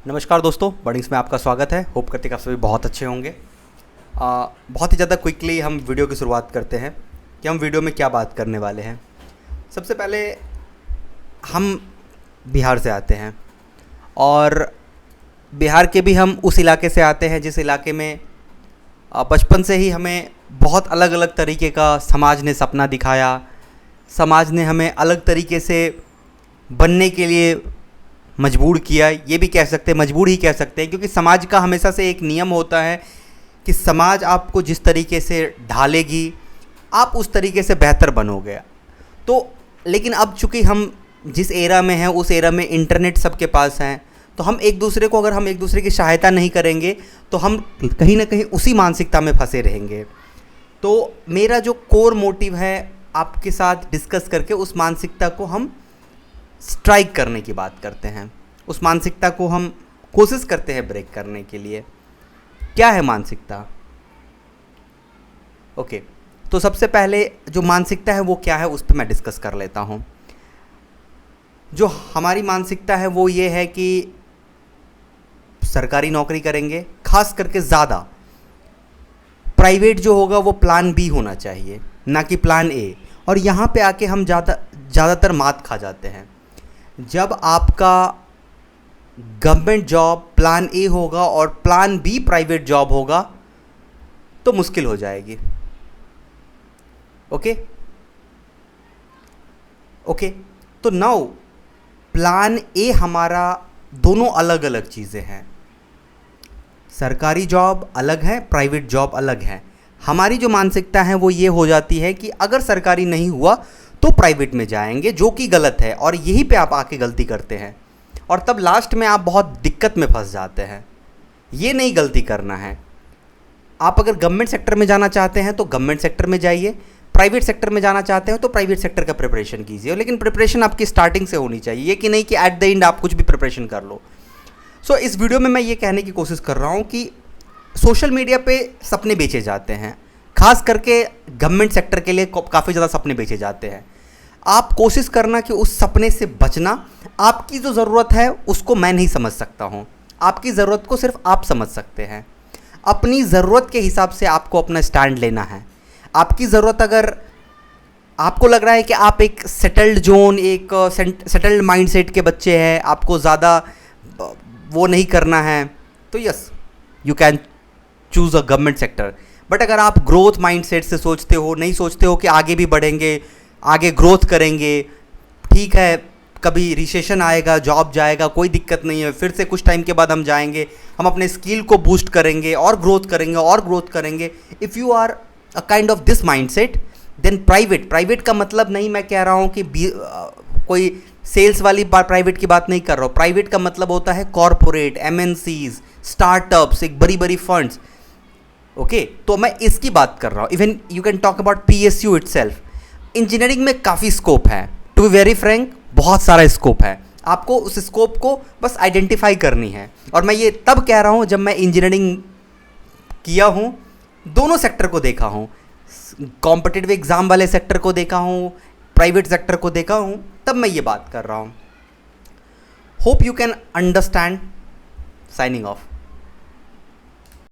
नमस्कार दोस्तों, बर्डिंग्स में आपका स्वागत है। होप करते कि आप सभी बहुत अच्छे होंगे। बहुत ही ज़्यादा क्विकली हम वीडियो की शुरुआत करते हैं कि हम वीडियो में क्या बात करने वाले हैं। सबसे पहले हम बिहार से आते हैं और बिहार के भी हम उस इलाके से आते हैं जिस इलाके में बचपन से ही हमें बहुत अलग अलग तरीके का समाज ने सपना दिखाया। समाज ने हमें अलग तरीके से बनने के लिए मजबूर किया, ये भी कह सकते हैं, मजबूर ही कह सकते हैं, क्योंकि समाज का हमेशा से एक नियम होता है कि समाज आपको जिस तरीके से ढालेगी आप उस तरीके से बेहतर बनोगे। तो लेकिन अब चूँकि हम जिस एरा में हैं उस एरा में इंटरनेट सबके पास हैं, तो हम एक दूसरे को अगर हम एक दूसरे की सहायता नहीं करेंगे तो हम कहीं ना कहीं उसी मानसिकता में फंसे रहेंगे। तो मेरा जो कोर मोटिव है आपके साथ डिस्कस करके उस मानसिकता को हम स्ट्राइक करने की बात करते हैं, उस मानसिकता को हम कोशिश करते हैं ब्रेक करने के लिए। क्या है मानसिकता? ओके, तो सबसे पहले जो मानसिकता है वो क्या है उस पर मैं डिस्कस कर लेता हूँ। जो हमारी मानसिकता है वो ये है कि सरकारी नौकरी करेंगे, खास करके ज़्यादा प्राइवेट जो होगा वो प्लान बी होना चाहिए, ना कि प्लान ए। और यहाँ पे आके हम ज़्यादातर मात खा जाते हैं। जब आपका गवर्नमेंट जॉब प्लान ए होगा और प्लान बी प्राइवेट जॉब होगा तो मुश्किल हो जाएगी। ओके, तो नाउ प्लान ए हमारा दोनों अलग अलग चीज़ें हैं। सरकारी जॉब अलग है, प्राइवेट जॉब अलग है। हमारी जो मानसिकता है वो ये हो जाती है कि अगर सरकारी नहीं हुआ तो प्राइवेट में जाएंगे, जो कि गलत है। और यहीं पे आप आके गलती करते हैं और तब लास्ट में आप बहुत दिक्कत में फंस जाते हैं। ये नहीं गलती करना है। आप अगर गवर्नमेंट सेक्टर में जाना चाहते हैं तो गवर्नमेंट सेक्टर में जाइए, प्राइवेट सेक्टर में जाना चाहते हो तो प्राइवेट सेक्टर का प्रिपरेशन कीजिए, लेकिन प्रिपरेशन आपकी स्टार्टिंग से होनी चाहिए, ये कि नहीं कि एट द एंड आप कुछ भी प्रिपरेशन कर लो। सो इस वीडियो में मैं ये कहने की कोशिश कर रहा हूँ कि सोशल मीडिया पे सपने बेचे जाते हैं, खास करके गवर्नमेंट सेक्टर के लिए काफ़ी ज़्यादा सपने बेचे जाते हैं। आप कोशिश करना कि उस सपने से बचना। आपकी जो ज़रूरत है उसको मैं नहीं समझ सकता हूँ, आपकी ज़रूरत को सिर्फ आप समझ सकते हैं। अपनी ज़रूरत के हिसाब से आपको अपना स्टैंड लेना है। आपकी ज़रूरत, अगर आपको लग रहा है कि आप एक सेटल्ड जोन, एक सेटल्ड माइंडसेट के बच्चे हैं, आपको ज़्यादा वो नहीं करना है, तो yes you can choose a government sector. But अगर आप ग्रोथ माइंडसेट से सोचते हो, नहीं सोचते हो कि आगे भी बढ़ेंगे, आगे ग्रोथ करेंगे, ठीक है कभी रिसेशन आएगा, जॉब जाएगा, कोई दिक्कत नहीं है, फिर से कुछ टाइम के बाद हम जाएंगे, हम अपने स्किल को बूस्ट करेंगे और ग्रोथ करेंगे और ग्रोथ करेंगे। If you are a kind of this mindset, then private का मतलब नहीं मैं कह रहा हूँ कि कोई सेल्स वाली प्राइवेट की बात नहीं कर रहा हूँ। प्राइवेट का मतलब होता है कॉरपोरेट, एमएनसीज, स्टार्टअप्स, एक बड़ी बड़ी फंड्स। ओके, तो मैं इसकी बात कर रहा हूँ। Even you can talk about PSU itself. Engineering में काफ़ी स्कोप है, टू बी वेरी फ्रैंक बहुत सारा स्कोप है। आपको उस स्कोप को बस आइडेंटिफाई करनी है। और मैं ये तब कह रहा हूँ जब मैं इंजीनियरिंग किया हूँ, दोनों सेक्टर को देखा हूँ, कॉम्पिटिटिव एग्ज़ाम वाले सेक्टर को देखा हूँ, प्राइवेट सेक्टर को देखा हूँ, तब मैं ये बात कर रहा हूँ। Hope you can understand. Signing off.